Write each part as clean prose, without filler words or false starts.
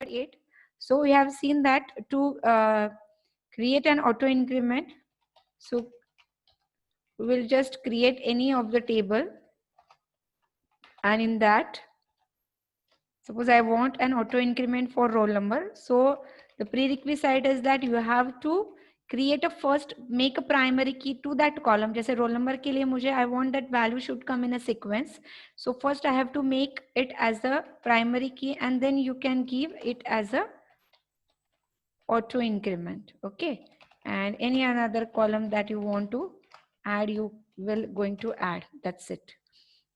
8. So we have seen that to create an auto increment. So we'll just create any of the table, and in that, suppose I want an auto increment for roll number. So the prerequisite is that you have to create a first, make a primary key to that column. जैसे roll number के लिए मुझे I want that value should come in a sequence. So first I have to make it as a primary key, and then you can give it as a auto increment. Okay, and any another column that you want to add, you will going to add. That's it.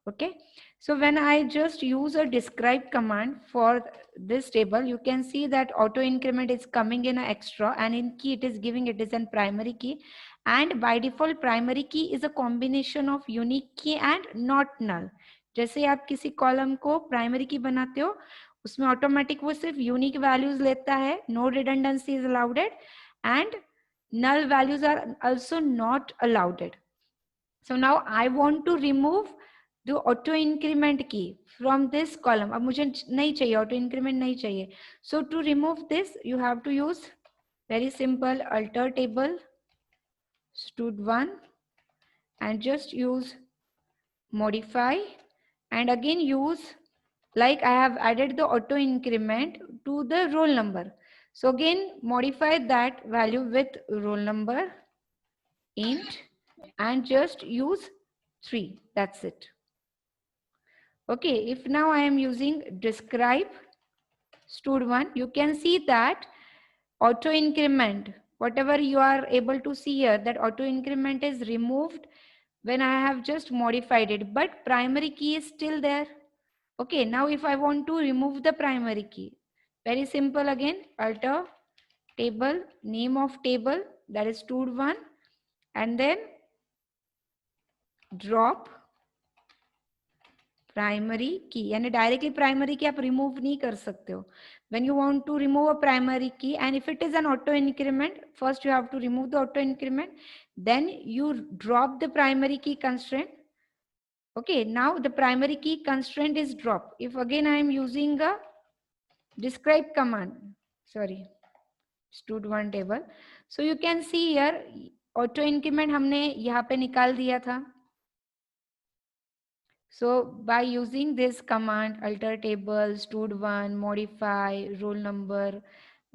Okay, so when I just use a describe command for this table, you can see that auto increment is coming in an extra, and in key it is giving it is a primary key, and by default primary key is a combination of unique key and not null. जैसे आप किसी column को primary की बनाते हो, उसमें automatic वो सिर्फ यूनिक वैल्यूज लेता है, no redundancy is allowed, and null values are also not allowed. So now I want to remove the auto increment key from this column. अब मुझे नहीं चाहिए, auto increment नहीं चाहिए. So to remove this, you have to use very simple alter table stud1 and just use modify, and again use, like I have added the auto increment to the roll number. So again modify that value with roll number int and just use 3. That's it. Okay, if now I am using describe stud1, you can see that auto increment, whatever you are able to see here, that auto increment is removed when I have just modified it, but primary key is still there. Okay, now if I want to remove the primary key, very simple, again alter table, name of table, that is stud1, and then drop primary की, यानी directly primary की आप remove नहीं कर सकते हो. When you want to remove a primary key, and if it is an auto increment, first you have to remove the auto increment, then you drop the primary key constraint. Okay, now the primary key constraint is drop. If again I am using a describe command, sorry, stud1 table, so you can see here auto increment हमने यहाँ पे निकाल दिया था. So by using this command alter table stud1 modify roll number,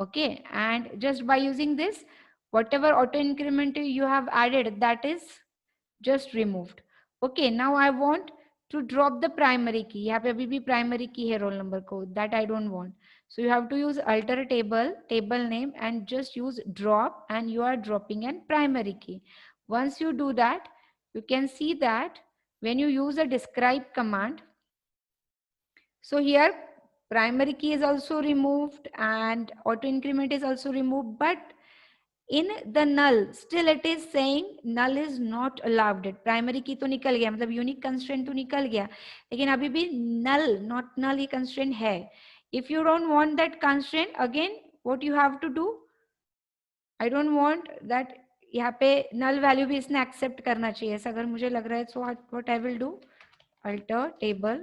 okay, and just by using this, whatever auto increment you have added, that is just removed. Okay, now I want to drop the primary key. यहाँ पे अभी भी primary key है roll number को, that I don't want. So you have to use alter table, table name, and just use drop, and you are dropping an primary key. Once you do that, you can see that when you use a describe command, so here primary key is also removed and auto increment is also removed, but in the null still it is saying null is not allowed. Primary key तो निकल गया, मतलब unique constraint तो निकल गया, लेकिन अभी भी null not null ये constraint है. If you don't want that constraint, again what you have to do, I don't want that, यहाँ पे null value भी इसने accept करना चाहिए. ऐसा अगर मुझे लग रहा है, so what I will do, alter table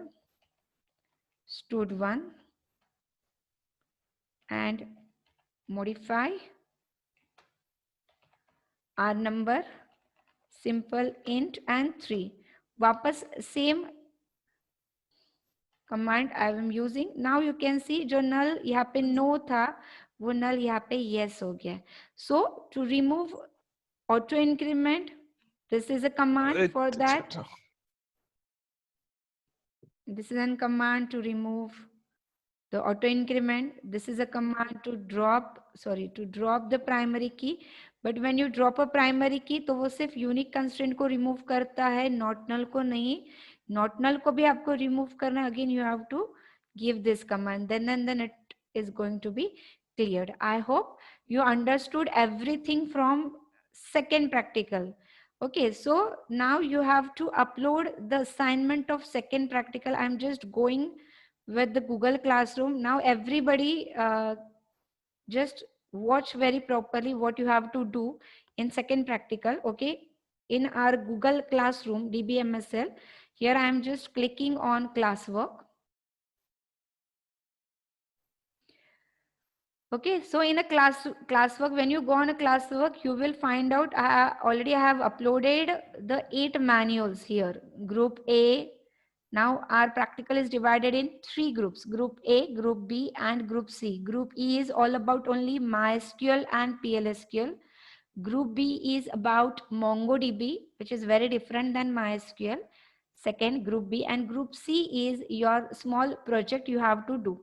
stud1 and modify r number simple int and 3. वापस same command I am using. Now you can see जो null यहाँ पे no था, वो null यहाँ पे yes हो गया. So to remove auto increment, this is a command for that. This is a command to remove the auto increment. This is a command to drop, sorry, to drop the primary key. But when you drop a primary key, तो वो सिर्फ unique constraint को remove करता है, not null को नहीं. Not null को भी आपको remove करना. Again, you have to give this command. Then it is going to be cleared. I hope you understood everything from second practical. Okay, so now you have to upload the assignment of second practical. I'm just going with the Google Classroom. Now everybody just watch very properly what you have to do in second practical. Okay, in our Google Classroom DBMSL, here I am just clicking on classwork. Okay, so in a classwork, when you go on a classwork, you will find out already I have uploaded the 8 manuals here. Group A. Now our practical is divided in 3 groups: Group A, Group B, and Group C. Group E is all about only MySQL and PLSQL. Group B is about MongoDB, which is very different than MySQL. Second, Group B, and Group C is your small project you have to do.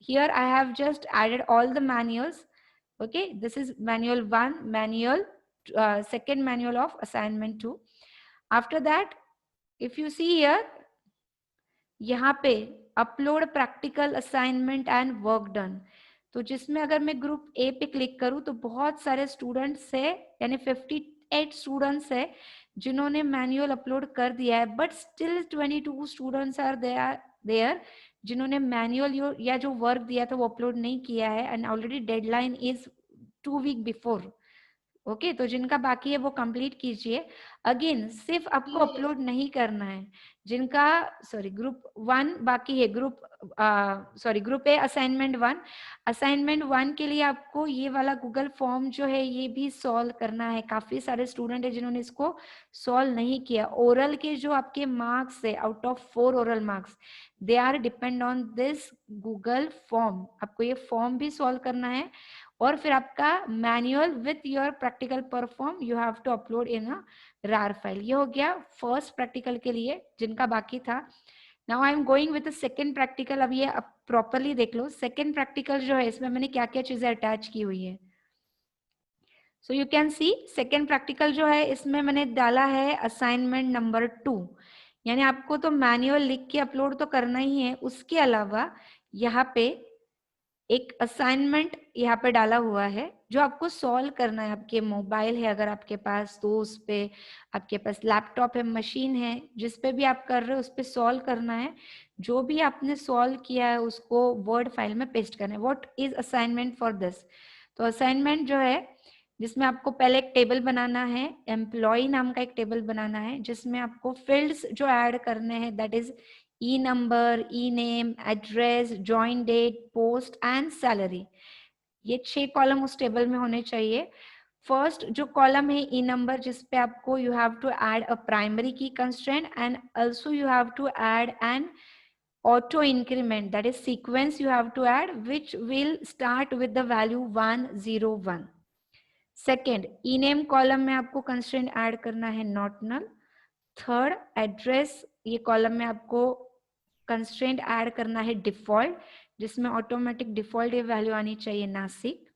Here I have just added all the manuals. Okay, this is manual 1, manual second manual of assignment 2. After that, if you see here, यहाँ पे upload practical assignment and work done, तो जिसमें अगर मैं group A पे click करूं तो बहुत सारे स्टूडेंट्स है, यानी 58 स्टूडेंट्स है जिन्होंने मैनुअल अपलोड कर दिया है, but still 22 students are there जिन्होंने मैनुअल या जो वर्क दिया था वो अपलोड नहीं किया है, and already deadline is 2 week before. Okay, तो जिनका बाकी है वो कंप्लीट कीजिए. अगेन सिर्फ आपको अपलोड नहीं करना है. जिनका ग्रुप 1 बाकी है, ग्रुप ए असाइनमेंट 1 के लिए आपको ये वाला गूगल फॉर्म जो है ये भी सॉल्व करना है. काफी सारे स्टूडेंट है जिन्होंने इसको सॉल्व नहीं किया. ओरल के जो आपके मार्क्स है, out of 4 oral marks, they are depend on this Google form. आपको ये फॉर्म भी सॉल्व करना है, और फिर आपका manual with your practical perform you have to upload in a rar file. ये हो गया फर्स्ट प्रैक्टिकल के लिए जिनका बाकी था. Now I am going with second practical. अब ये प्रॉपरली देख लो. सेकेंड प्रैक्टिकल जो है इसमें मैंने क्या क्या चीजें अटैच की हुई है. सो you can see second practical जो है इसमें मैंने डाला है असाइनमेंट नंबर 2. यानी आपको तो मैनुअल लिख के अपलोड तो करना ही है, उसके अलावा यहाँ पे एक असाइनमेंट यहाँ पे डाला हुआ है जो आपको सॉल्व करना है. आपके मोबाइल है अगर आपके पास, तो उस पे, आपके पास लैपटॉप है, मशीन है, जिस पे भी आप कर रहे हो उस पे सॉल्व करना है. जो भी आपने सॉल्व किया है उसको वर्ड फाइल में पेस्ट करना है. What is assignment for this? तो असाइनमेंट जो है जिसमें आपको पहले एक टेबल बनाना है, एम्प्लॉय नाम का एक टेबल बनाना है, जिसमें आपको फील्ड्स जो ऐड करने हैं, that is E number, E name, address, join date, post and salary. ये 6 कॉलम उस टेबल में होने चाहिए. फर्स्ट जो कॉलम है ई नंबर, जिसपे आपको you have to add a primary key constraint and also you have to add an auto increment, that is sequence you have to add, which will start with the value 101. Second E name column में आपको constraint add करना है not null. Third address, ये column में आपको constraint add करना है default, जिसमें ऑटोमेटिक डिफॉल्ट ये वैल्यू आनी चाहिए नासिक.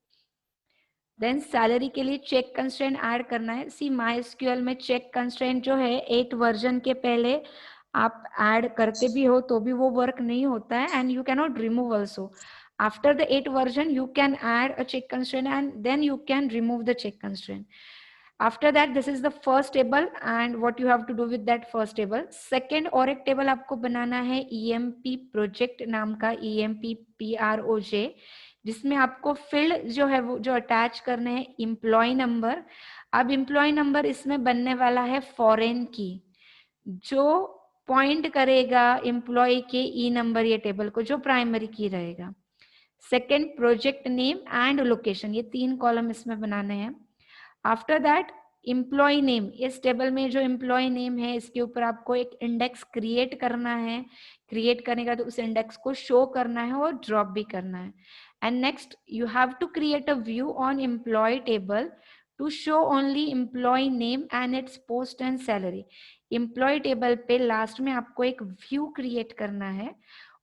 देन सैलरी के लिए चेक कंस्ट्रेंट ऐड करना है. सी MySQL में चेक कंस्ट्रेंट जो है 8 वर्जन के पहले आप ऐड करते भी हो तो भी वो वर्क नहीं होता है, and you can not remove also. After the 8 version, you can add a check constraint and then you can remove the check constraint. After that, this is the first table and what you have to do with that first table. Second और एक table आपको बनाना है EMP project नाम का, EMP PROJ, जिसमें आपको field जो है वो जो attach करने हैं employee number. अब employee number इसमें बनने वाला है foreign key, जो पॉइंट करेगा एम्प्लॉय के ई नंबर ये टेबल को, जो प्राइमरी की रहेगा. Second project name and location, ये 3 कॉलम इसमें बनाने हैं. आफ्टर दैट एम्प्लॉय नेम, इस टेबल में जो एम्प्लॉय नेम है इसके ऊपर आपको एक इंडेक्स क्रिएट करना है. क्रिएट करने का तो उस इंडेक्स को शो करना है और ड्रॉप भी करना है. And next you have to create a view on employee table to show only employee name and its post and salary. Employee table पे लास्ट में आपको एक व्यू क्रिएट करना है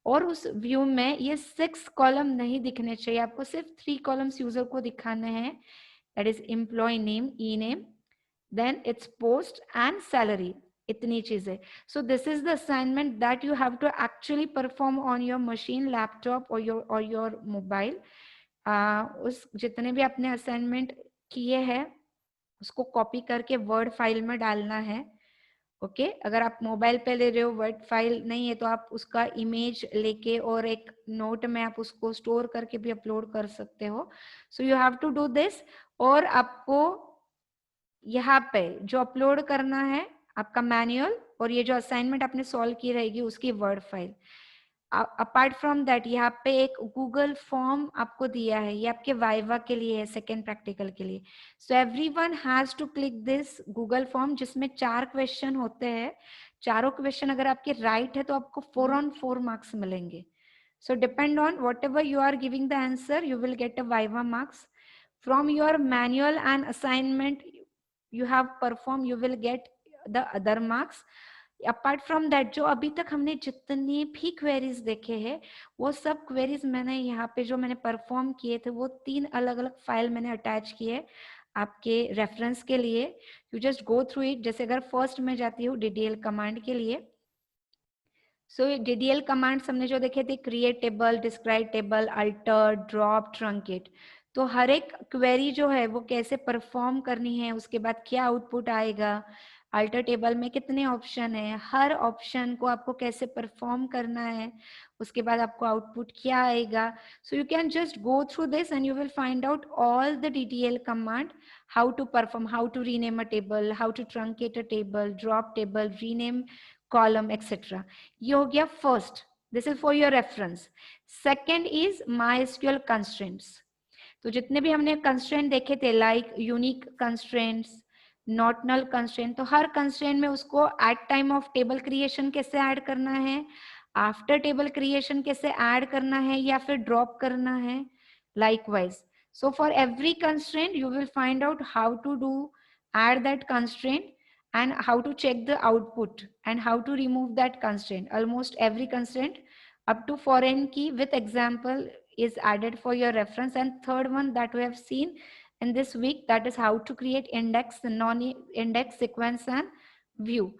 और उस व्यू में ये 6 कॉलम नहीं दिखने चाहिए. आपको सिर्फ 3 कॉलम्स यूजर को दिखाने हैं, that is employee name, E name, then its post and salary. इतनी चीजें. So this is the assignment that you have to actually perform on your machine, laptop और योर मोबाइल. उस जितने भी आपने असाइनमेंट किए हैं उसको कॉपी करके वर्ड फाइल में डालना है. ओके अगर आप मोबाइल पे ले रहे हो, वर्ड फाइल नहीं है, तो आप उसका इमेज लेके और एक नोट में आप उसको स्टोर करके भी अपलोड कर सकते हो. So you have to do this. और आपको यहाँ पे जो अपलोड करना है आपका मैनुअल और ये जो असाइनमेंट आपने सॉल्व की रहेगी उसकी word file. Apart from that यहाँ पे एक गूगल फॉर्म आपको दिया है, ये आपके वाइवा के लिए है, सेकेंड प्रैक्टिकल के लिए. So everyone has to click this Google form, जिसमें 4 क्वेश्चन होते हैं. चारों क्वेश्चन अगर आपके राइट है तो आपको 4 on 4 मार्क्स मिलेंगे. So depend on whatever you are giving the answer, you will get a Viva marks. From your manual and assignment you have performed, you will get the other marks. Apart from that, जो अभी तक हमने जितने भी queries देखे हैं, वो सब queries मैंने यहाँ पे जो मैंने perform किए थे, वो 3 अलग अलग फाइल मैंने attach किए आपके reference के लिए. You just go through it. जैसे अगर first में जाती हूँ DDL command के लिए, सो ये DDL कमांड्स हमने जो देखे थे, create table, describe table, alter, drop, truncate. तो हर एक क्वेरी जो है वो कैसे परफॉर्म करनी है, उसके बाद क्या आउटपुट आएगा, अल्टर टेबल में कितने ऑप्शन है, हर ऑप्शन को आपको कैसे परफॉर्म करना है, उसके बाद आपको आउटपुट क्या आएगा. So you can just go through this and you will find out all the DDL command, how to perform, how to rename a table, how to truncate a table, drop table, rename column, etc. ये हो गया first. This is for your reference. Second is MySQL constraints. तो जितने भी हमने constraint देखे थे, like unique constraints, not null constraint, तो हर कंस्ट्रेंट में उसको at time of table creation कैसे ऐड करना है, आफ्टर टेबल क्रिएशन कैसे ऐड करना है, या फिर ड्रॉप करना है, likewise. So for every constraint you will find out how to do add that constraint and how to check the output and how to remove that constraint. Almost every constraint up to foreign key with example is added for your reference. And third one that we have seen in this week, that is how to create index, non-index, sequence and view.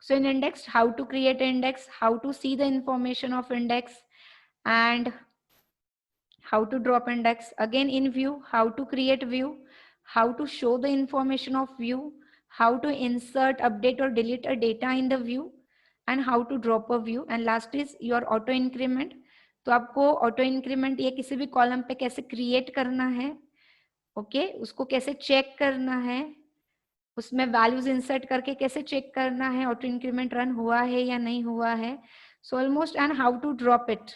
So in index, how to create index, how to see the information of index, and how to drop index. Again in view, how to create view, how to show the information of view, how to insert, update or delete a data in the view, and how to drop a view. And last is your auto increment. तो आपको auto increment ये किसी भी column पे कैसे create करना है, okay, उसको कैसे चेक करना है, उसमें वैल्यूज इंसर्ट करके कैसे चेक करना है ऑटो इंक्रीमेंट रन हुआ है या नहीं हुआ है. So almost, and how to drop it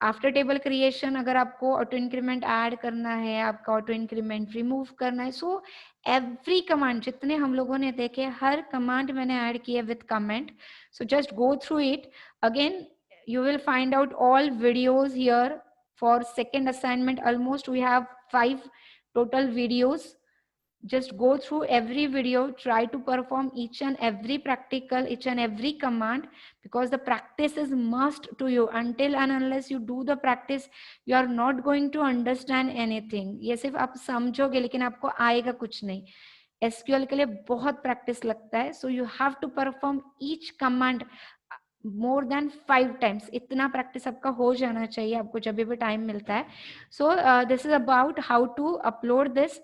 after table creation. अगर आपको ऑटो इंक्रीमेंट ऐड करना है, आपका ऑटो इंक्रीमेंट रिमूव करना है. सो एवरी कमांड जितने हम लोगों ने देखे, हर कमांड मैंने ऐड किया with comment. So just go through it. Again you will find out all videos here for second assignment. Almost we have 5 total videos. Just go through every video, try to perform each and every practical, each and every command, because the practice is must to you. Until and unless you do the practice, you are not going to understand anything. ये सिर्फ आप समझोगे लेकिन आपको आएगा कुछ नहीं. SQL के लिए बहुत प्रैक्टिस लगता है. So you have to perform each command more than 5 times. इतना प्रैक्टिस आपका हो जाना चाहिए आपको जब भी टाइम मिलता है. So this is about how to upload this.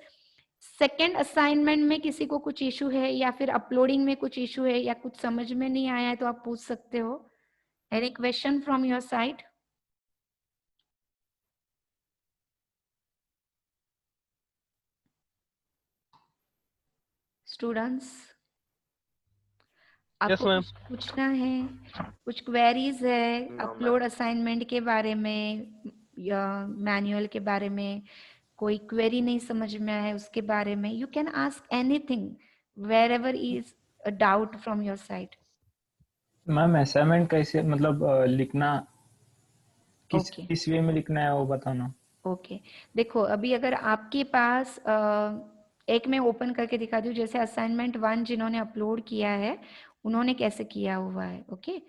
Second assignment में किसी को कुछ इशू है या फिर अपलोडिंग में कुछ इशू है या कुछ समझ में नहीं आया है तो आप पूछ सकते हो. Any question from your side? Students, आपको कुछ पूछना है, कुछ क्वेरीज है अपलोड असाइनमेंट के बारे में या मैनुअल के बारे में, कोई क्वेरी नहीं समझ में आया है उसके बारे में, you can ask anything wherever is a doubt from your side. Ma'am assignment कैसे मतलब लिखना किस वे में लिखना है वो बताना. ओके देखो, अभी अगर आपके पास एक मैं ओपन करके दिखा दूं, जैसे असाइनमेंट 1 जिन्होंने अपलोड किया है उन्होंने कैसे किया हुआ है. ओके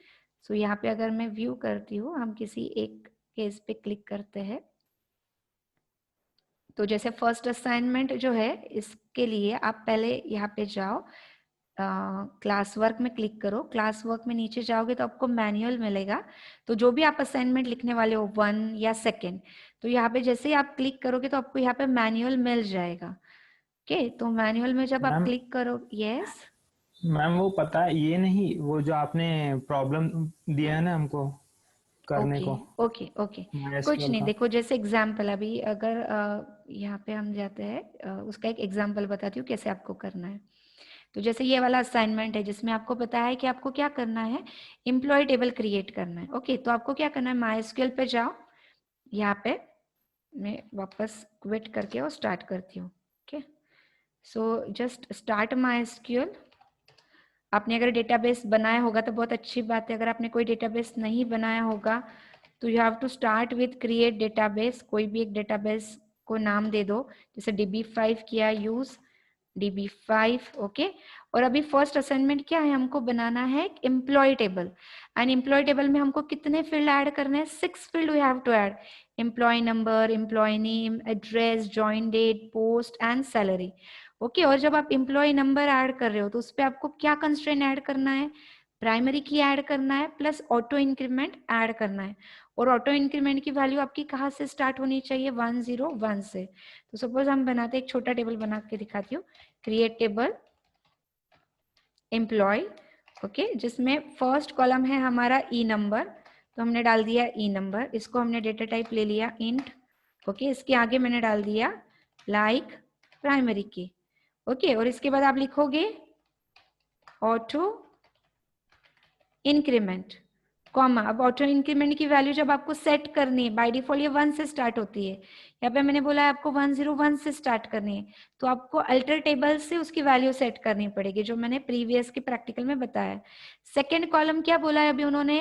सो यहाँ पे अगर मैं व्यू करती हूँ, हम किसी एक केस पे क्लिक करते हैं. तो जैसे फर्स्ट असाइनमेंट जो है, इसके लिए आप पहले यहाँ पे जाओ, क्लास वर्क में क्लिक करो. क्लास वर्क में नीचे जाओगे तो आपको मैनुअल मिलेगा. तो जो भी आप असाइनमेंट लिखने वाले हो 1 या 2, तो यहाँ पे जैसे ही आप क्लिक करोगे तो आपको यहाँ पे मैनुअल मिल जाएगा. ओके तो मैनुअल में जब आप क्लिक करो, यस मैम वो पता है, ये नहीं, वो जो आपने प्रॉब्लम दिया है ना हमको करने को. ओके कुछ नहीं. देखो जैसे एग्जाम्पल, अभी अगर यहाँ पे हम जाते हैं, उसका एक एग्जाम्पल बताती हूँ कैसे आपको करना है. तो जैसे ये वाला असाइनमेंट है जिसमें आपको पता है कि आपको क्या करना है, एम्प्लॉय टेबल क्रिएट करना है। ओके, तो आपको क्या करना है, MySQL पे जाओ, यहाँ पे मैं वापस क्विट करके और स्टार्ट करती हूँ। Okay, so just start MySQL। आपने अगर डेटाबेस बनाया होगा तो बहुत अच्छी बात है, अगर आपने कोई डेटाबेस नहीं बनाया होगा तो you have to start with create database. कोई भी एक डेटाबेस को नाम दे दो, जैसे DB5 किया यूज, DB5। ओके, और अभी फर्स्ट असाइनमेंट क्या है, हमको बनाना है employee table. And employee table में हमको कितने फील्ड ऐड करने हैं, 6 field we have to add, employee number, employee name, address, join date, post and salary. Okay, और जब आप एम्प्लॉय नंबर ऐड कर रहे हो तो उस पर आपको क्या कंस्ट्रेंट ऐड करना है, प्राइमरी की ऐड करना है प्लस ऑटो इंक्रीमेंट ऐड करना है। और ऑटो इंक्रीमेंट की वैल्यू आपकी कहाँ से स्टार्ट होनी चाहिए, 101 से। तो सपोज हम बनाते एक छोटा टेबल बना के दिखाती हूँ, क्रिएट टेबल एम्प्लॉय। ओके, जिसमें फर्स्ट कॉलम है हमारा ई नंबर, तो हमने डाल दिया ई नंबर, इसको हमने डेटा टाइप ले लिया इंट। ओके, इसके आगे मैंने डाल दिया लाइक प्राइमरी की। ओके, और इसके बाद आप लिखोगे ऑटो इंक्रीमेंट कॉमा। अब ऑटो इंक्रीमेंट की वैल्यू जब आपको सेट करनी है, बाय डिफॉल्ट ये 1 से स्टार्ट होती है, यहाँ पे मैंने बोला है आपको 101 से स्टार्ट करनी है, तो आपको अल्टर टेबल से उसकी वैल्यू सेट करनी पड़ेगी, जो मैंने प्रीवियस के प्रैक्टिकल में बताया। सेकेंड कॉलम क्या बोला है अभी उन्होंने,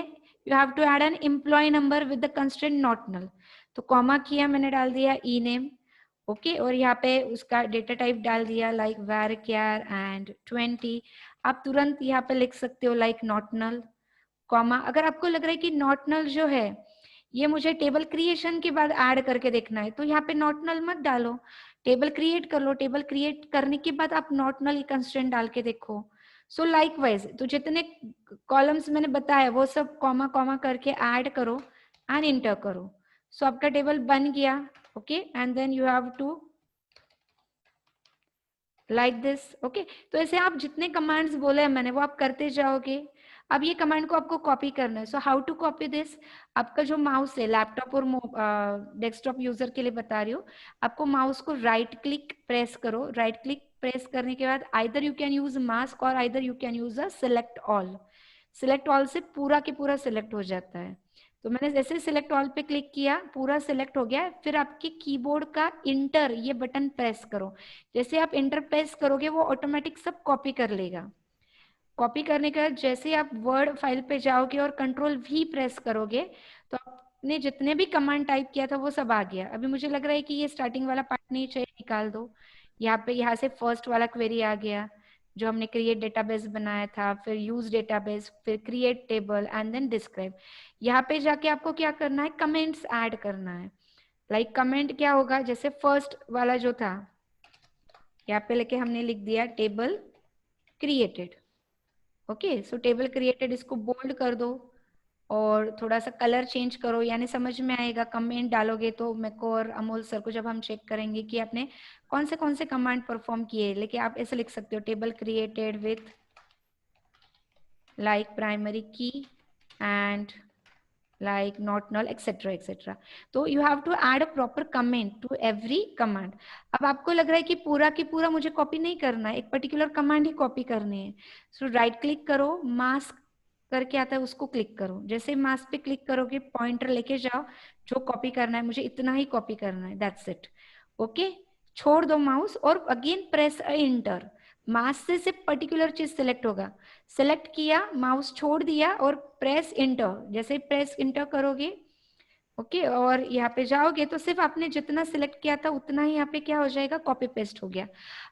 you have to add an employee number with the constraint not null, तो कॉमा किया, मैंने डाल दिया ई नेम। ओके, और यहाँ पे उसका डेटा टाइप डाल दिया लाइक varchar एंड 20। आप तुरंत यहाँ पे लिख सकते हो लाइक नॉट नल, कॉमा। अगर आपको लग रहा है कि नॉट नल जो है ये मुझे टेबल क्रिएशन के बाद ऐड करके देखना है, तो यहाँ पे नॉट नल मत डालो, टेबल क्रिएट कर लो, टेबल क्रिएट करने के बाद आप नॉट नल कंस्ट्रेंट डाल के देखो। सो लाइकवाइज तो जितने कॉलम्स मैंने बताया वो सब कॉमा कॉमा करके ऐड करो एंड इंटर करो। सो आपका टेबल बन गया। Okay, and then you have to like this. Okay, तो ऐसे आप जितने कमांड्स बोले हैं मैंने वो आप करते जाओगे। अब ये कमांड को आपको कॉपी करना है, so how to copy this, आपका जो माउस है लैपटॉप और डेस्कटॉप यूजर के लिए बता रही हूँ, आपको माउस को राइट क्लिक प्रेस करो, राइट क्लिक प्रेस करने के बाद either you can use mask और either you can use a select all. Select all से पूरा के पूरा सिलेक्ट हो जाता है, तो मैंने जैसे सिलेक्ट ऑल पे क्लिक किया पूरा सिलेक्ट हो गया। फिर आपके कीबोर्ड का इंटर ये बटन प्रेस करो, जैसे आप इंटर प्रेस करोगे वो ऑटोमेटिक सब कॉपी कर लेगा। कॉपी करने के बाद जैसे आप वर्ड फाइल पे जाओगे और कंट्रोल V प्रेस करोगे तो आपने जितने भी कमांड टाइप किया था वो सब आ गया। अभी मुझे लग रहा है कि ये स्टार्टिंग वाला पार्ट नहीं चाहिए, निकाल दो। यहाँ पे यहाँ से फर्स्ट वाला क्वेरी आ गया जो हमने क्रिएट डेटाबेस बनाया था, फिर यूज डेटाबेस, फिर create table and then describe. यहाँ पे जाके आपको क्या करना है, कमेंट्स ऐड करना है। लाइक कमेंट क्या होगा, जैसे फर्स्ट वाला जो था यहाँ पे लेके हमने लिख दिया टेबल क्रिएटेड। ओके, सो टेबल क्रिएटेड इसको बोल्ड कर दो और थोड़ा सा कलर चेंज करो, यानी समझ में आएगा। कमेंट डालोगे तो मेरे को और अमोल सर को जब हम चेक करेंगे कि आपने कौन से कमांड परफॉर्म किए, लेकिन आप ऐसे लिख सकते हो table created with like primary key and like not null etc etc। तो you have to add a proper comment to every command। अब आपको लग रहा है कि पूरा की पूरा मुझे कॉपी नहीं करना है, एक पर्टिकुलर कमांड ही कॉपी करनी है, सो राइट क्लिक करो, मास्क करके आता है उसको क्लिक करो, जैसे मास्क पे क्लिक करोगे पॉइंटर लेके जाओ, जो कॉपी करना है मुझे इतना ही कॉपी करना है, दैट्स इट। ओके, छोड़ दो माउस और अगेन प्रेस इंटर, माउस से सिर्फ पर्टिकुलर चीज सिलेक्ट होगा, सेलेक्ट किया माउस छोड़ दिया और प्रेस इंटर, जैसे प्रेस इंटर करोगे ओके और यहाँ पे जाओगे तो सिर्फ आपने जितना सिलेक्ट किया था उतना ही यहाँ पे क्या हो जाएगा, कॉपी पेस्ट हो गया।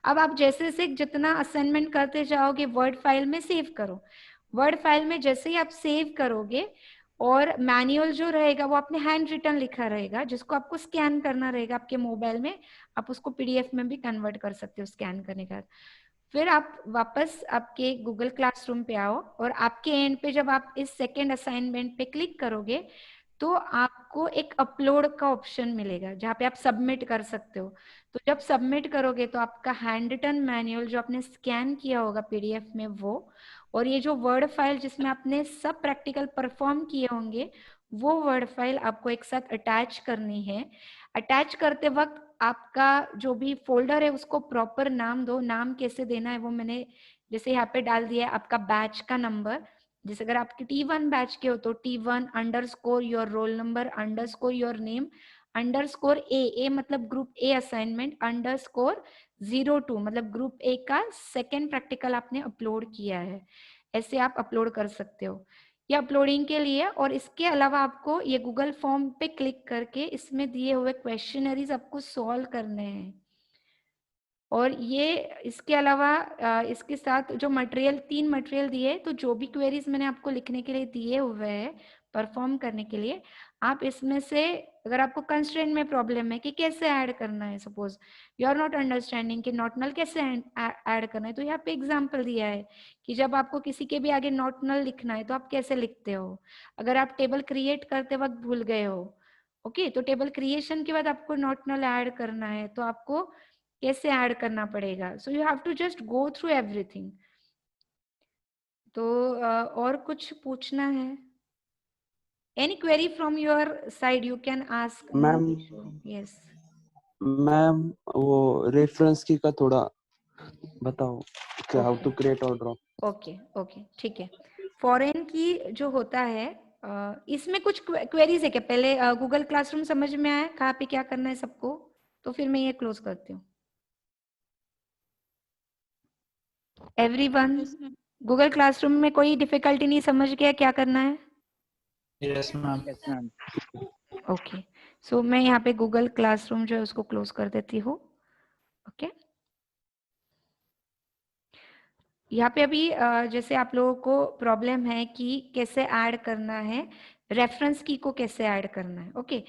अब आप जैसे जैसे जितना असाइनमेंट करते जाओगे वर्ड फाइल में सेव करो, वर्ड फाइल में जैसे ही आप सेव करोगे और मैनुअल जो रहेगा वो आपने हैंड रिटन लिखा रहेगा जिसको आपको स्कैन करना रहेगा आपके मोबाइल में, आप उसको PDF में भी कन्वर्ट कर सकते हो स्कैन करने के बाद। फिर आप वापस आपके गूगल क्लासरूम पे आओ और आपके एंड पे जब आप इस सेकेंड असाइनमेंट पे क्लिक करोगे तो आपको एक अपलोड का ऑप्शन मिलेगा जहाँ पे आप सबमिट कर सकते हो। तो जब सबमिट करोगे तो आपका हैंड रिटन मैनुअल जो आपने स्कैन किया होगा PDF में वो, और ये जो वर्ड फाइल जिसमें आपने सब प्रैक्टिकल परफॉर्म किए होंगे वो वर्ड फाइल आपको एक साथ अटैच करनी है। अटैच करते वक्त आपका जो भी फोल्डर है उसको प्रॉपर नाम दो, नाम कैसे देना है वो मैंने जैसे यहाँ पे डाल दिया है आपका बैच का नंबर, जैसे अगर आपके T1 बैच के हो तो T1 _ your roll number _ your name _ ए मतलब ग्रुप ए असाइनमेंट _02 मतलब ग्रुप ए का सेकेंड प्रैक्टिकल आपने अपलोड किया है, ऐसे आप अपलोड कर सकते हो ये अपलोडिंग के लिए। और इसके अलावा आपको ये गूगल फॉर्म पे क्लिक करके इसमें दिए हुए क्वेश्चनरीज आपको सॉल्व करने हैं। और ये इसके अलावा इसके साथ जो मटेरियल 3 मटेरियल दिए, तो जो भी क्वेरीज मैंने आपको लिखने के लिए दिए हुए हैं परफॉर्म करने के लिए, आप इसमें से अगर आपको कंस्ट्रेंट में प्रॉब्लम है कि कैसे ऐड करना है, suppose you are not understanding कि नॉट नल कैसे ऐड करना है, तो यहाँ पे एग्जांपल दिया है कि जब आपको किसी के भी आगे नॉट नल लिखना है तो आप कैसे लिखते हो। अगर आप टेबल क्रिएट करते वक्त भूल गए हो, ओके, तो टेबल क्रिएशन के बाद आपको नॉट नल ऐड करना है तो आपको कैसे ऐड करना पड़ेगा। So you have to just go through everything. तो और कुछ पूछना है? Any query from your side you can ask. Ma'am yes ma'am, वो रेफरेंस की का थोड़ा बताओ कि हाउ टू क्रिएट और ड्रॉप। ओके ओके ठीक है। फॉरेन की जो होता है इसमें कुछ क्वेरीज है क्या? पहले गूगल क्लासरूम समझ में आया कहाँ पे क्या करना है सबको? तो फिर मैं ये क्लोज करती हूँ। एवरीवन गूगल क्लासरूम में कोई डिफिकल्टी नहीं समझ गया क्या करना है? Yes ma'am. ओके, सो मैं यहाँ पे गूगल क्लासरूम जो है उसको क्लोज कर देती हूँ। ओके, यहाँ पे अभी जैसे आप लोगों को प्रॉब्लम है कि कैसे ऐड करना है, रेफरेंस की को कैसे ऐड करना है। ओके,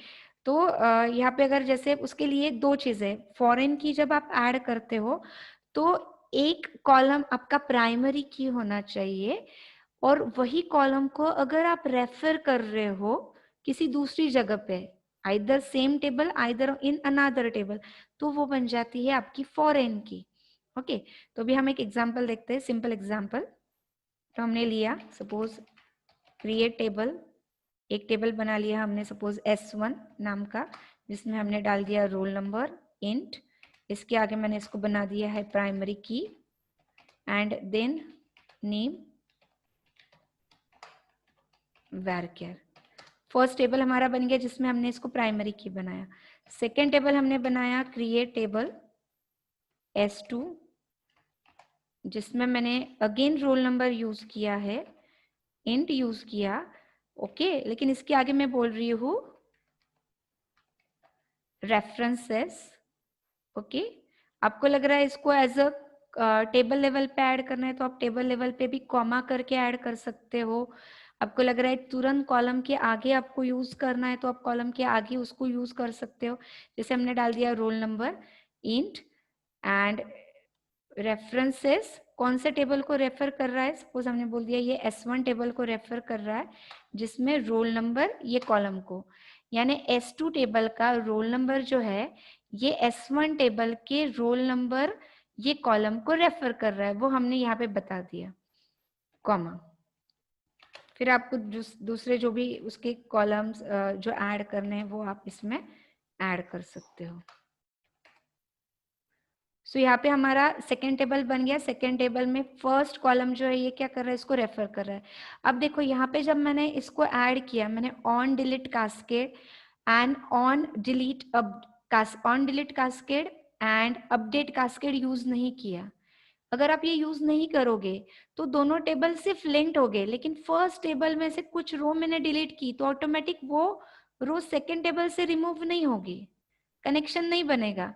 तो यहाँ पे अगर जैसे उसके लिए 2 चीजें, फॉरेन की जब आप ऐड करते हो तो एक कॉलम आपका प्राइमरी की होना चाहिए, और वही कॉलम को अगर आप रेफर कर रहे हो किसी दूसरी जगह पे, either same table either in another table, तो वो बन जाती है आपकी फॉरेन की। ओके, तो अभी हम एक एग्जांपल देखते हैं, सिंपल एग्जांपल। तो हमने लिया सपोज क्रिएट टेबल, एक टेबल बना लिया हमने सपोज S1 नाम का, जिसमें हमने डाल दिया रोल नंबर इंट, इसके आगे मैंने इसको बना दिया है primary key and then name varchar। First table हमारा बन गया जिसमें हमने इसको प्राइमरी की बनाया। सेकेंड टेबल हमने बनाया क्रिएट टेबल S2, जिसमें मैंने अगेन रोल नंबर यूज किया है, इंट यूज किया। ओके, लेकिन इसके आगे मैं बोल रही हूँ रेफरेंसेस। ओके, आपको लग रहा है इसको एज अ टेबल लेवल पे ऐड करना है तो आप टेबल लेवल पे भी कॉमा करके ऐड कर सकते हो। आपको लग रहा है तुरंत कॉलम के आगे आपको यूज करना है तो आप कॉलम के आगे उसको यूज कर सकते हो। जैसे हमने डाल दिया roll number int and references, कौन से टेबल को रेफर कर रहा है, सपोज हमने बोल दिया ये S1 टेबल को रेफर कर रहा है जिसमें रोल नंबर ये कॉलम को, यानी S2 टेबल का रोल नंबर जो है ये S1 टेबल के रोल नंबर ये कॉलम को रेफर कर रहा है, वो हमने यहाँ पे बता दिया कॉमा। फिर आपको दूसरे जो भी उसके कॉलम्स जो ऐड करने हैं वो आप इसमें ऐड कर सकते हो। सो यहाँ पे हमारा सेकेंड टेबल बन गया। सेकेंड टेबल में फर्स्ट कॉलम जो है ये क्या कर रहा है, इसको रेफर कर रहा है। अब देखो यहाँ पे जब मैंने इसको ऐड किया, मैंने on delete cascade and on delete cascade and update cascade use नहीं किया। अगर आप ये यूज नहीं करोगे तो दोनों टेबल सिर्फ लिंक्ड हो गए, लेकिन फर्स्ट टेबल में से कुछ रो मैंने डिलीट की तो ऑटोमेटिक वो रो सेकेंड टेबल से रिमूव नहीं होगी, कनेक्शन नहीं बनेगा।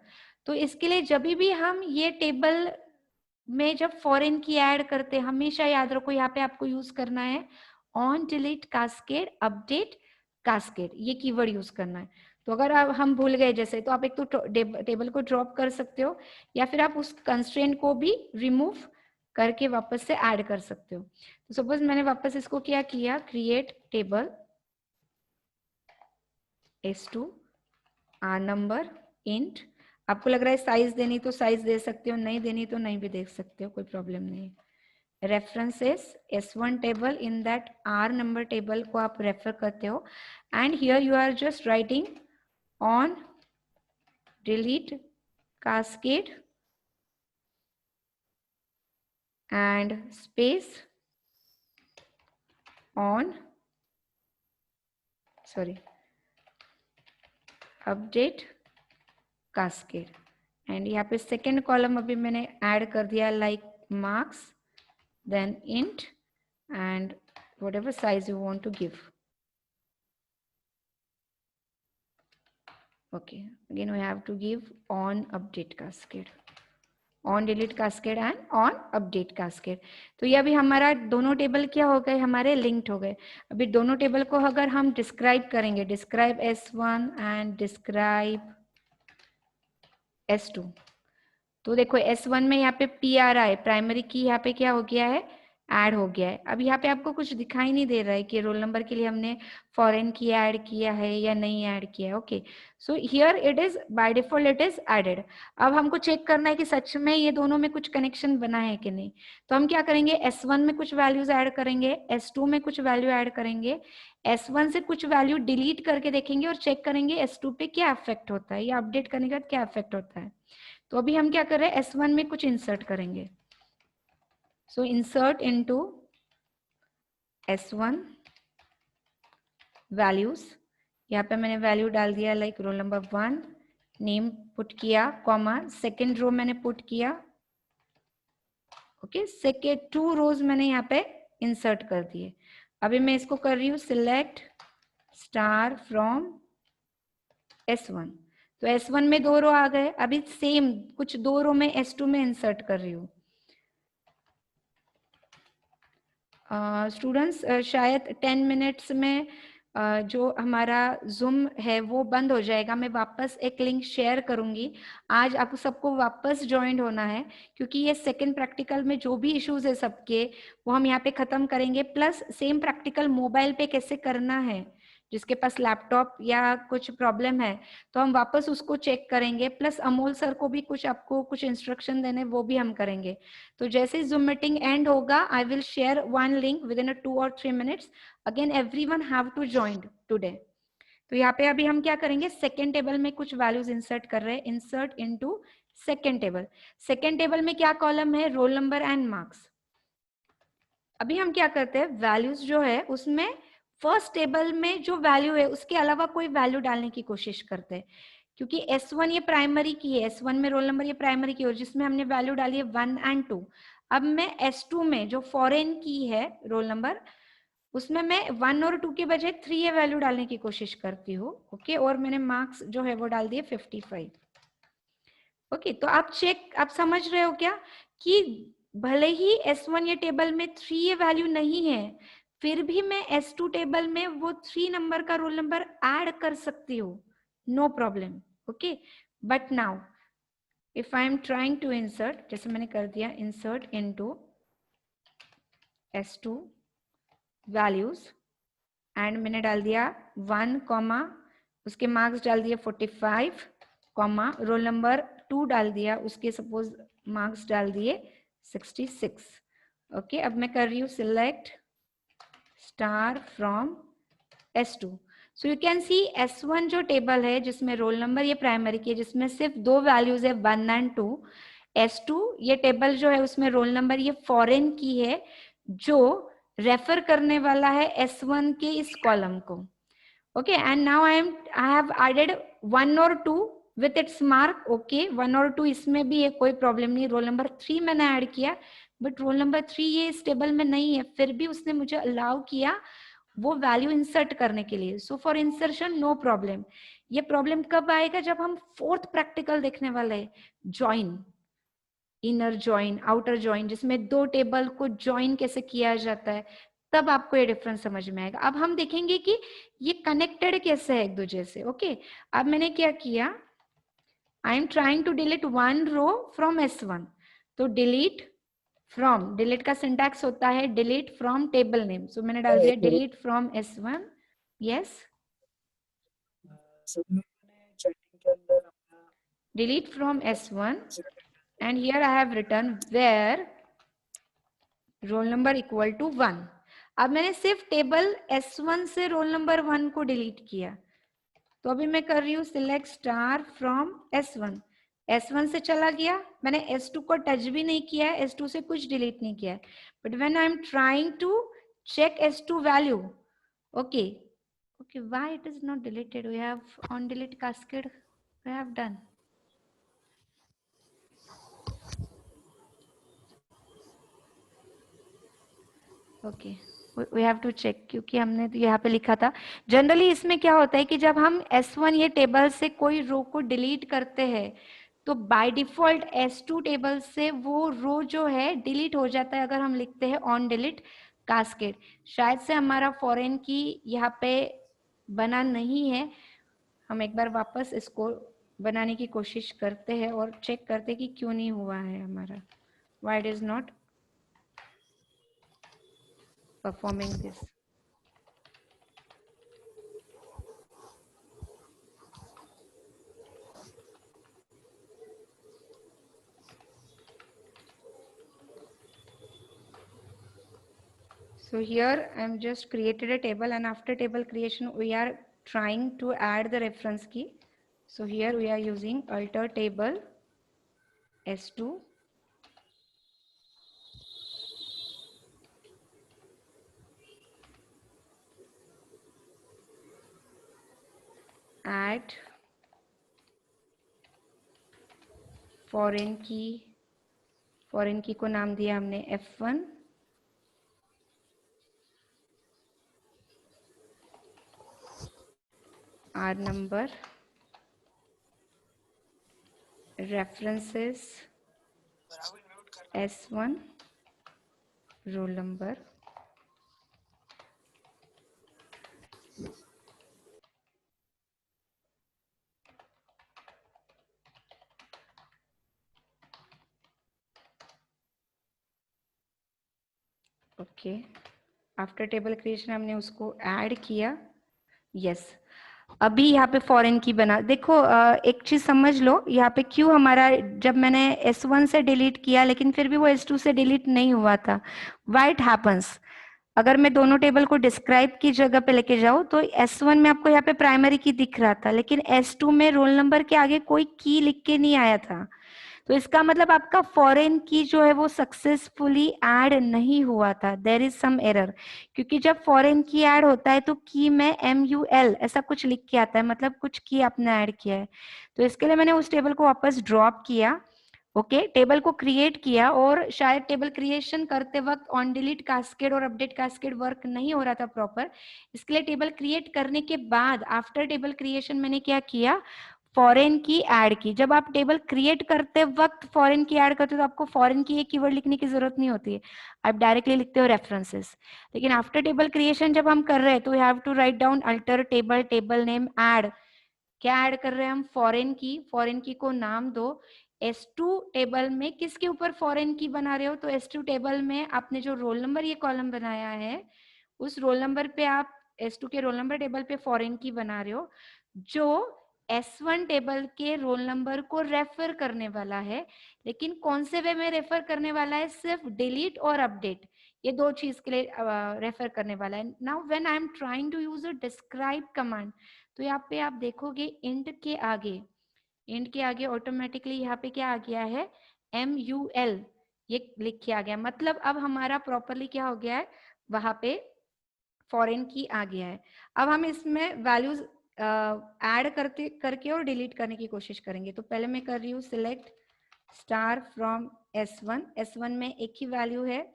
तो इसके लिए जब भी हम ये टेबल में जब फॉरेन की ऐड करते हैं, हमेशा याद रखो यहाँ पे आपको यूज करना है on delete cascade update cascade, ये कीवर्ड यूज करना है। तो अगर हम भूल गए जैसे, तो आप एक तो टेबल को ड्रॉप कर सकते हो या फिर आप उस कंस्ट्रेंट को भी रिमूव करके वापस से ऐड कर सकते हो। तो सपोज मैंने वापस इसको क्या किया, create table S2 number int, आपको लग रहा है साइज देनी तो साइज दे सकते हो, नहीं देनी तो नहीं भी देख सकते हो, कोई प्रॉब्लम नहीं। References S1 table, in that R number table को आप रेफर करते हो and here you are just writing on delete cascade and space on, sorry, update cascade. And यहाँ पे सेकेंड कॉलम अभी मैंने ऐड कर दिया like marks, then int and whatever size you want to give. Okay, again we have to give on update cascade, on delete cascade and on update cascade. तो ये अभी हमारा दोनों टेबल क्या हो गए, हमारे लिंक्ड हो गए. अभी दोनों टेबल को अगर हम डिस्क्राइब करेंगे, describe S1 and describe S2, तो देखो S1 में यहाँ पे PRI प्राइमरी की यहाँ पे क्या हो गया है, ऐड हो गया है. अब यहाँ पे आपको कुछ दिखाई नहीं दे रहा है कि रोल नंबर के लिए हमने फॉरेन की ऐड किया है या नहीं ऐड किया है. Okay, so here it is by default it is added. अब हमको चेक करना है कि सच में ये दोनों में कुछ कनेक्शन बना है कि नहीं. तो हम क्या करेंगे, S1 में कुछ वैल्यूज ऐड करेंगे, S2 में कुछ वैल्यू ऐड करेंगे, S1 से कुछ वैल्यू डिलीट करके देखेंगे और चेक करेंगे S2 पे क्या इफेक्ट होता है या अपडेट करने के बाद क्या इफेक्ट होता है. तो अभी हम क्या कर रहे हैं, S1 में कुछ इंसर्ट करेंगे. सो इंसर्ट इनटू S1 वैल्यूज. यहाँ पे मैंने वैल्यू डाल दिया like roll number 1, name put किया, कॉमा, सेकेंड रो मैंने पुट किया. ओके, सेकेंड 2 रोज मैंने यहाँ पे इंसर्ट कर दिए. अभी मैं इसको कर रही हूँ सिलेक्ट स्टार फ्रॉम S1. तो S1 में 2 रो आ गए. अभी सेम कुछ 2 रो में S2 में इंसर्ट कर रही हूँ. स्टूडेंट्स शायद 10 मिनट्स में जो हमारा जूम है वो बंद हो जाएगा. मैं वापस एक लिंक शेयर करूंगी. आज आपको सबको वापस ज्वाइन होना है क्योंकि ये सेकंड प्रैक्टिकल में जो भी इश्यूज है सबके वो हम यहाँ पे खत्म करेंगे. प्लस सेम प्रैक्टिकल मोबाइल पे कैसे करना है, जिसके पास लैपटॉप या कुछ प्रॉब्लम है तो हम वापस उसको चेक करेंगे. प्लस अमोल सर को भी कुछ आपको कुछ इंस्ट्रक्शन देने वो भी हम करेंगे. तो जैसे जूम मीटिंग एंड होगा I will share one link within 2 or 3 minutes. Again everyone have to join today. तो यहाँ पे अभी हम क्या करेंगे, सेकेंड टेबल में कुछ वैल्यूज इंसर्ट कर रहे हैं. Insert into second table. Second table में क्या कॉलम है, रोल नंबर एंड मार्क्स. अभी हम क्या करते हैं, वैल्यूज जो है उसमें फर्स्ट टेबल में जो वैल्यू है उसके अलावा कोई वैल्यू डालने की कोशिश करते हैं. क्योंकि S1 ये प्राइमरी की है, S1 में रोल नंबर ये प्राइमरी की है और जिसमें हमने वैल्यू डाली है 1 and 2. अब मैं S2 में जो फॉरेन की है रोल नंबर उसमें मैं 1 और 2 के बजाय 3 ये वैल्यू डालने की कोशिश करती हूँ. ओके, और मैंने मार्क्स जो है वो डाल दिए 55. ओके, तो आप चेक, आप समझ रहे हो क्या कि भले ही S1 ये टेबल में 3 ये वैल्यू नहीं है फिर भी मैं S2 टेबल में वो 3 नंबर का रोल नंबर ऐड कर सकती हूँ, no problem. Okay, but now if I am trying to insert, जैसे मैंने कर दिया insert into S2 values and मैंने डाल दिया 1 कॉमा, उसके मार्क्स डाल दिए 45 कॉमा, रोल नंबर 2 डाल दिया, उसके सपोज मार्क्स डाल दिए 66. ओके, अब मैं कर रही हूँ select star from S2. So you can see S1 जो टेबल है जिसमें रोल नंबर ये प्राइमरी की है, जिसमें सिर्फ 2 वैल्यूज है 1 and 2. S2 ये टेबल जो है उसमें रोल नंबर ये फॉरेन की है जो रेफर करने वाला है S1 के इस कॉलम को. Okay, and now I have added 1 और 2 विथ इट्स मार्क. ओके, 1 और 2 इसमें भी है, कोई प्रॉब्लम नहीं. रोल नंबर 3 मैंने ऐड किया बट रोल नंबर 3 ये इस टेबल में नहीं है, फिर भी उसने मुझे अलाउ किया वो वैल्यू इंसर्ट करने के लिए. So for insertion no problem. ये प्रॉब्लम कब आएगा, जब हम फोर्थ प्रैक्टिकल देखने वाले हैं, join, inner join, outer join, जिसमें 2 टेबल को ज्वाइन कैसे किया जाता है, तब आपको ये डिफरेंस समझ में आएगा. अब हम देखेंगे कि ये कनेक्टेड कैसे है एक दूसरे से. ओके, अब मैंने क्या किया, I am trying to delete 1 row from S1. तो डिलीट फ्रॉम, डिलीट का सिंटैक्स होता है delete from table name. So मैंने डाल दिया delete from S1. Yes, delete from S1 and here I have written where roll number equal to 1. अब मैंने सिर्फ टेबल S1 से रोल नंबर 1 को डिलीट किया. तो अभी मैं कर रही हूँ select star from S1. S1 से चला गया, मैंने S2 को टच भी नहीं किया है, S2 से कुछ डिलीट नहीं किया है, but when I am trying to check S2 value, okay, why it is not deleted? We have on delete cascade, we have done. Okay, we have to check, क्योंकि हमने तो यहाँ पे लिखा था। जनरली इसमें क्या होता है कि जब हम S1 ये टेबल से कोई रो को डिलीट करते हैं तो बाय डिफॉल्ट S2 टेबल से वो रो जो है डिलीट हो जाता है अगर हम लिखते हैं ऑन डिलीट कास्केड। शायद से हमारा फॉरेन की यहाँ पे बना नहीं है, हम एक बार वापस इसको बनाने की कोशिश करते हैं और चेक करते हैं कि क्यों नहीं हुआ है हमारा, why it is not performing this. So here I am just created a table, and after table creation we are trying to add the reference key. So here we are using alter table S2, add foreign key को नाम दिया हमने F1, R number, references S1, roll number, okay. After table creation हमने उसको add किया, yes. अभी यहाँ पे फॉरेन की बना, देखो एक चीज समझ लो, यहाँ पे क्यों हमारा, जब मैंने S1 से डिलीट किया लेकिन फिर भी वो S2 से डिलीट नहीं हुआ था, व्हाई इट हैपन्स। अगर मैं दोनों टेबल को डिस्क्राइब की जगह पे लेके जाऊं तो S1 में आपको यहाँ पे प्राइमरी की दिख रहा था, लेकिन S2 में रोल नंबर के आगे कोई की लिख के नहीं आया था। तो इसका मतलब आपका फॉरेन की जो है वो सक्सेसफुली ऐड नहीं हुआ था, देयर इज सम एरर। क्योंकि जब फॉरेन की ऐड होता है तो की में MUL ऐसा कुछ लिख के आता है, मतलब कुछ की आपने ऐड किया है। तो इसके लिए मैंने उस टेबल को वापस ड्रॉप किया, ओके, टेबल को क्रिएट किया, और शायद टेबल क्रिएशन करते वक्त ऑन डिलीट कास्केड और अपडेट कास्केड वर्क नहीं हो रहा था प्रॉपर। इसके लिए टेबल क्रिएट करने के बाद आफ्टर टेबल क्रिएशन मैंने क्या किया, फॉरेन की ऐड की। जब आप टेबल क्रिएट करते वक्त फॉरेन की ऐड करते हो तो आपको फॉरेन की एक कीवर्ड लिखने की जरूरत नहीं होती है, आप डायरेक्टली लिखते हो रेफरेंसेस। लेकिन आफ्टर टेबल क्रिएशन जब हम कर रहे हैं तो we have to write down alter table, table name, add. क्या ऐड कर रहे हैं हम, फॉरेन की को नाम दो। S2 टेबल में किसके ऊपर फॉरेन की बना रहे हो, तो S2 टेबल में आपने जो रोल नंबर ये कॉलम बनाया है उस रोल नंबर पे आप S2 के रोल नंबर टेबल पे फॉरेन की बना रहे हो, जो S1 टेबल के रोल नंबर को रेफर करने वाला है। लेकिन कौन से वे में रेफर करने वाला है, सिर्फ डिलीट और अपडेट, ये दो चीज के लिए रेफर करने वाला है। Now when I am trying to use a describe command, तो यहाँ पे आप देखोगे इंट के आगे ऑटोमेटिकली यहाँ पे क्या आ गया है, MUL ये लिख के आ गया। मतलब अब हमारा प्रॉपरली क्या हो गया है, वहां पे फॉरेन की आ गया है। अब हम इसमें वैल्यूज ऐड करके और डिलीट करने की कोशिश करेंगे। तो पहले मैं कर रही हूँ सिलेक्ट स्टार फ्रॉम S1 में एक ही वैल्यू है,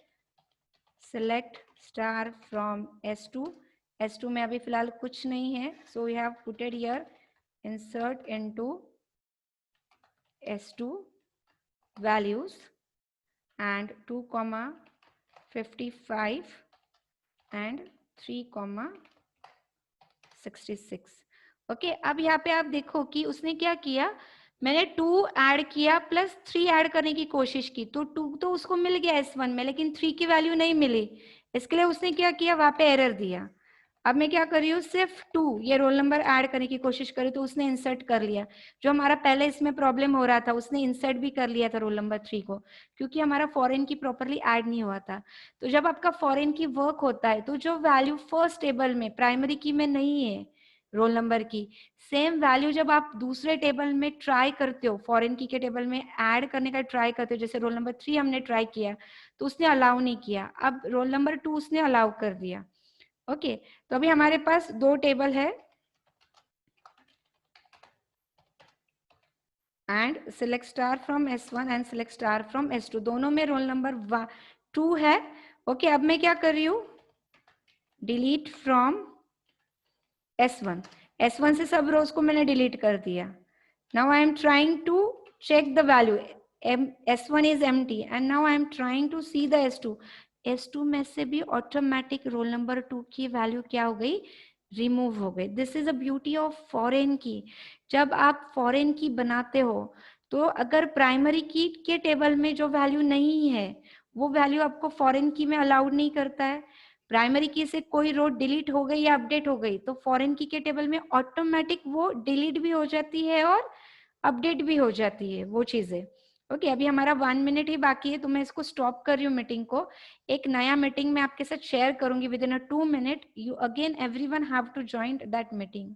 सिलेक्ट स्टार फ्रॉम S2 में अभी फिलहाल कुछ नहीं है, so we have putted here insert into S2 values and 2,55 and 3,66। Okay, अब यहाँ पे आप देखो कि उसने क्या किया, मैंने 2 ऐड किया प्लस 3 ऐड करने की कोशिश की, तो 2 तो उसको मिल गया S1 में, लेकिन 3 की वैल्यू नहीं मिली। इसके लिए उसने क्या किया, वहां पे एरर दिया। अब मैं क्या कर रही हूँ, सिर्फ 2 ये रोल नंबर ऐड करने की कोशिश करी तो उसने इंसर्ट कर लिया। जो हमारा पहले इसमें प्रॉब्लम हो रहा था उसने इंसर्ट भी कर लिया था रोल नंबर 3 को, क्योंकि हमारा फॉरेन की प्रॉपरली ऐड नहीं हुआ था। तो जब आपका फॉरेन की वर्क होता है तो जो वैल्यू फर्स्ट टेबल में प्राइमरी की में नहीं है, रोल नंबर की। सेम वैल्यू जब आप दूसरे टेबल में ट्राई करते हो, फॉरेन की के टेबल में ऐड करने का ट्राई करते हो, जैसे रोल नंबर 3 हमने ट्राई किया तो उसने अलाउ नहीं किया, अब रोल नंबर 2 उसने अलाउ कर दिया। ओके, तो अभी हमारे पास 2 टेबल है and select star from S1 and select star from S2, दोनों में रोल नंबर 2 है। ओके, अब मैं क्या कर रही हूँ, डिलीट फ्रॉम S1 से सब रोज को मैंने डिलीट कर दिया। Now I am trying to check the value, S1 is empty and now I am trying to see the S2 में से भी ऑटोमेटिक रोल नंबर 2 की वैल्यू क्या हो गई, रिमूव हो गई। This is a beauty of foreign की। जब आप फॉरेन की बनाते हो तो अगर प्राइमरी की के टेबल में जो वैल्यू नहीं है वो वैल्यू आपको फॉरेन की में अलाउड नहीं करता है। प्राइमरी की से कोई रो डिलीट हो गई या अपडेट हो गई तो फॉरेन की के टेबल में ऑटोमेटिक वो डिलीट भी हो जाती है और अपडेट भी हो जाती है वो चीजें। ओके, अभी हमारा 1 मिनट ही बाकी है तो मैं इसको स्टॉप कर रही हूँ मीटिंग को। एक नया मीटिंग मैं आपके साथ शेयर करूंगी within a 2 minute. You again everyone have to join that meeting.